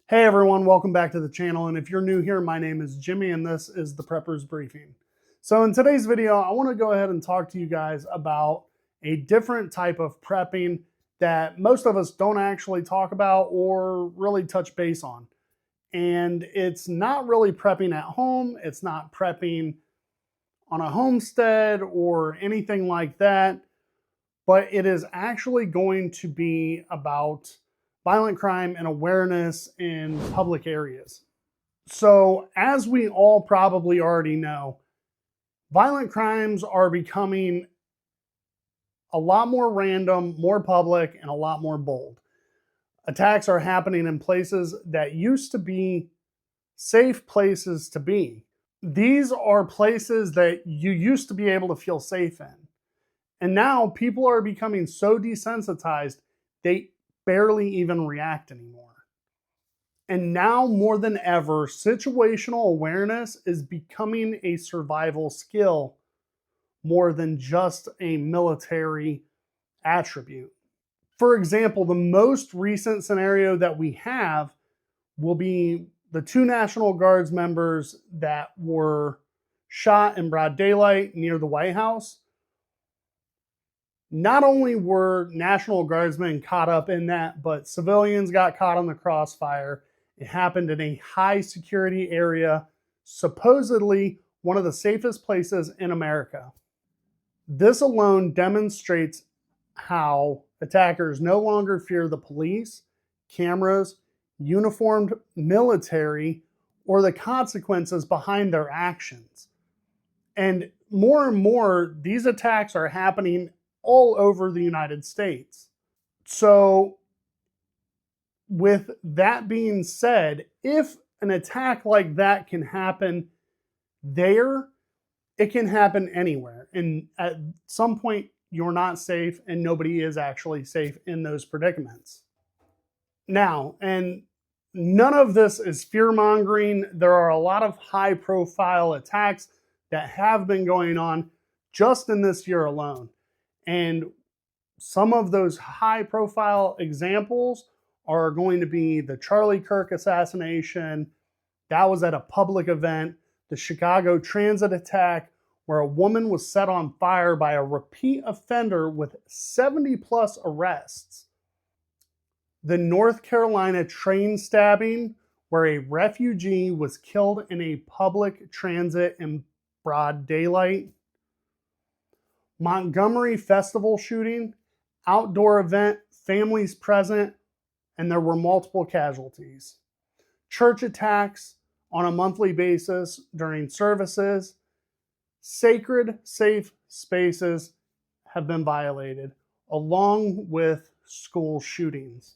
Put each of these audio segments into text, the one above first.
Hey everyone, welcome back to the channel. And if you're new here, my name is Jimmy and this is the Preppers Briefing. So in today's video, I want to go ahead and talk to you guys about a different type of prepping that most of us don't actually talk about or really touch base on. And it's not really prepping at home. It's not prepping on a homestead or anything like that, but it is actually going to be about violent crime and awareness in public areas. So, as we all probably already know, violent crimes are becoming a lot more random, more public, and a lot more bold. Attacks are happening in places that used to be safe places to be. These are places that you used to be able to feel safe in. And now people are becoming so desensitized, they barely even react anymore. And now more than ever, situational awareness is becoming a survival skill more than just a military attribute. For example, the most recent scenario that we have will be the two National Guards members that were shot in broad daylight near the White House. Not only were National Guardsmen caught up in that, but civilians got caught on the crossfire. It happened in a high security area, supposedly one of the safest places in America. This alone demonstrates how attackers no longer fear the police, cameras, uniformed military, or the consequences behind their actions. And more, these attacks are happening all over the United States. So, with that being said, if an attack like that can happen there, it can happen anywhere. And at some point, you're not safe, and nobody is actually safe in those predicaments. Now, and none of this is fear mongering. There are a lot of high profile attacks that have been going on just in this year alone. And some of those high profile examples are going to be the Charlie Kirk assassination. That was at a public event. The Chicago transit attack, where a woman was set on fire by a repeat offender with 70 plus arrests. The North Carolina train stabbing, where a refugee was killed in a public transit in broad daylight. Montgomery Festival shooting, outdoor event, families present, and there were multiple casualties. Church attacks on a monthly basis during services. Sacred, safe spaces have been violated, along with school shootings.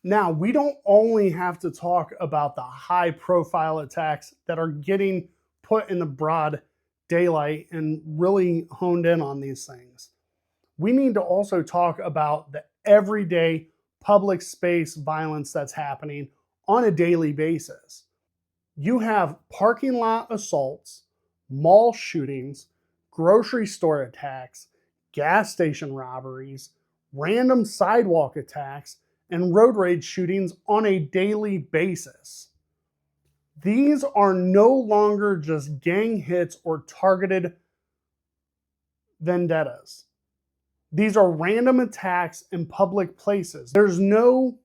Now, we don't only have to talk about the high profile attacks that are getting put in the broad daylight and really honed in on these things. We need to also talk about the everyday public space violence that's happening on a daily basis. You have parking lot assaults, mall shootings, grocery store attacks, gas station robberies, random sidewalk attacks, and road rage shootings on a daily basis. These are no longer just gang hits or targeted vendettas. These are random attacks in public places. There's no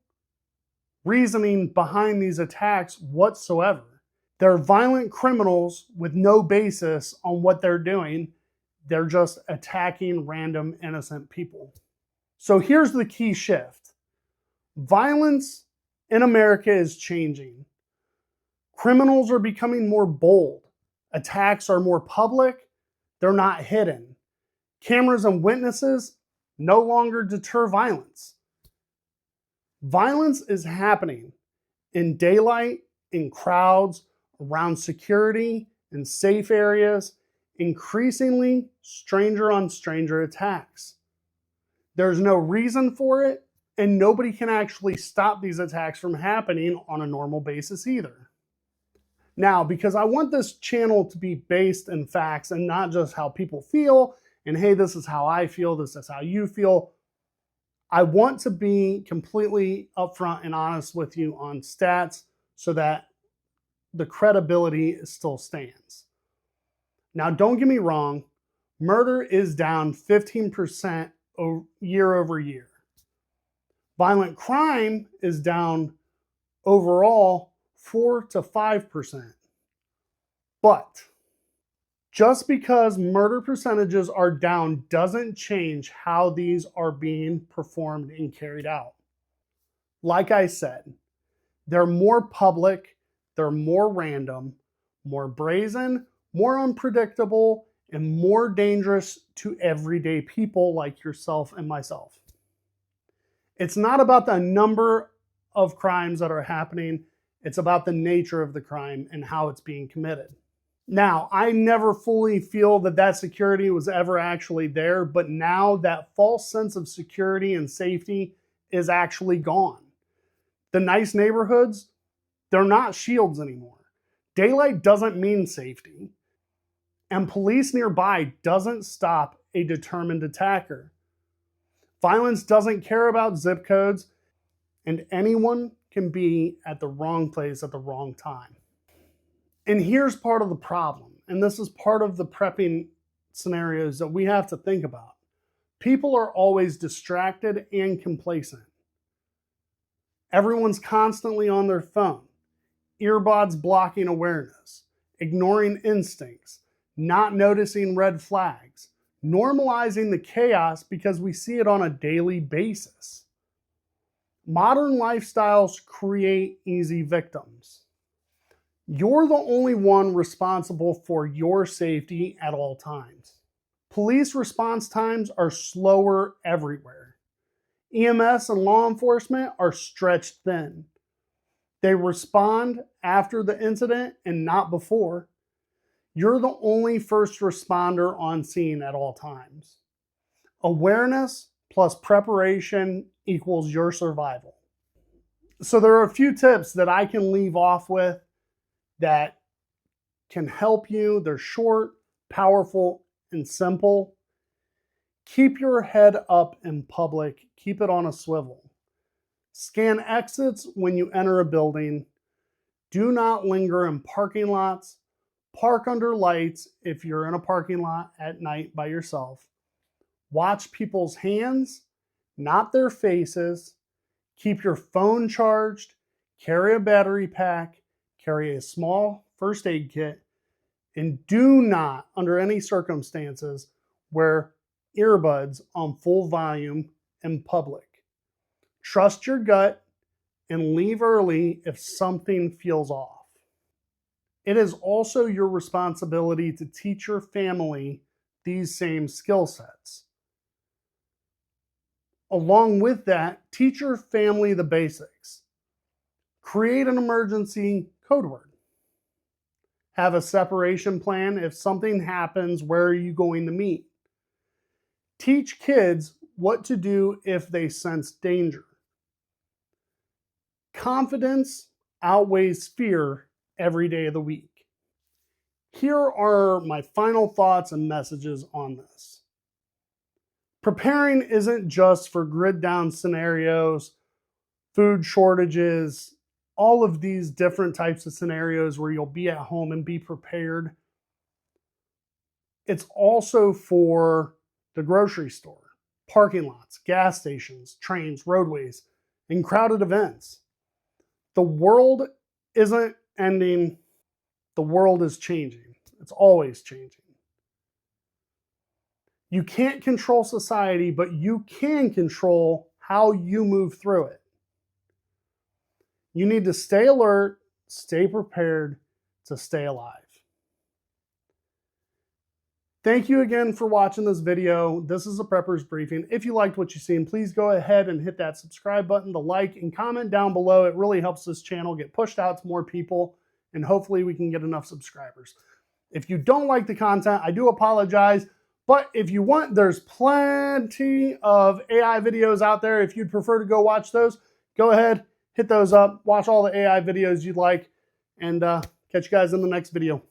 reasoning behind these attacks whatsoever. They're violent criminals with no basis on what they're doing. They're just attacking random innocent people. So here's the key shift. Violence in America is changing. Criminals are becoming more bold. Attacks are more public. They're not hidden. Cameras and witnesses no longer deter violence. Violence is happening in daylight, in crowds, around security, in safe areas, increasingly stranger on stranger attacks. There's no reason for it, and nobody can actually stop these attacks from happening on a normal basis either. Now, because I want this channel to be based in facts and not just how people feel, and hey, this is how I feel, this is how you feel, I want to be completely upfront and honest with you on stats so that the credibility still stands. Now, don't get me wrong, murder is down 15% year over year. Violent crime is down overall 4 to 5%. But just because murder percentages are down doesn't change how these are being performed and carried out. Like I said, they're more public, they're more random, more brazen, more unpredictable, and more dangerous to everyday people like yourself and myself. It's not about the number of crimes that are happening, it's about the nature of the crime and how it's being committed. Now, I never fully feel that security was ever actually there, but now that false sense of security and safety is actually gone. The nice neighborhoods, they're not shields anymore. Daylight doesn't mean safety. And police nearby doesn't stop a determined attacker. Violence doesn't care about zip codes, and anyone can be at the wrong place at the wrong time. And here's part of the problem, and this is part of the prepping scenarios that we have to think about. People are always distracted and complacent. Everyone's constantly on their phone, earbuds blocking awareness, ignoring instincts, not noticing red flags, normalizing the chaos because we see it on a daily basis. Modern lifestyles create easy victims. You're the only one responsible for your safety at all times. Police response times are slower everywhere. EMS and law enforcement are stretched thin. They respond after the incident and not before. You're the only first responder on scene at all times. Awareness plus preparation equals your survival. So there are a few tips that I can leave off with that can help you. They're short, powerful, and simple. Keep your head up in public. Keep it on a swivel. Scan exits when you enter a building. Do not linger in parking lots. Park under lights if you're in a parking lot at night by yourself. Watch people's hands, not their faces. Keep your phone charged. Carry a battery pack. Carry a small first aid kit, and do not, under any circumstances, wear earbuds on full volume in public. Trust your gut and leave early if something feels off. It is also your responsibility to teach your family these same skill sets. Along with that, teach your family the basics. Create an emergency code word. Have a separation plan. If something happens, where are you going to meet? Teach kids what to do if they sense danger. Confidence outweighs fear every day of the week. Here are my final thoughts and messages on this. Preparing isn't just for grid down scenarios, food shortages, all of these different types of scenarios where you'll be at home and be prepared. It's also for the grocery store, parking lots, gas stations, trains, roadways, and crowded events. The world isn't ending. The world is changing. It's always changing. You can't control society, but you can control how you move through it. You need to stay alert, stay prepared to stay alive. Thank you again for watching this video. This is a Prepper's Briefing. If you liked what you've seen, please go ahead and hit that subscribe button, the like, and comment down below. It really helps this channel get pushed out to more people, and hopefully we can get enough subscribers. If you don't like the content, I do apologize. But if you want, there's plenty of AI videos out there. If you'd prefer to go watch those, go ahead, hit those up, watch all the AI videos you'd like, and catch you guys in the next video.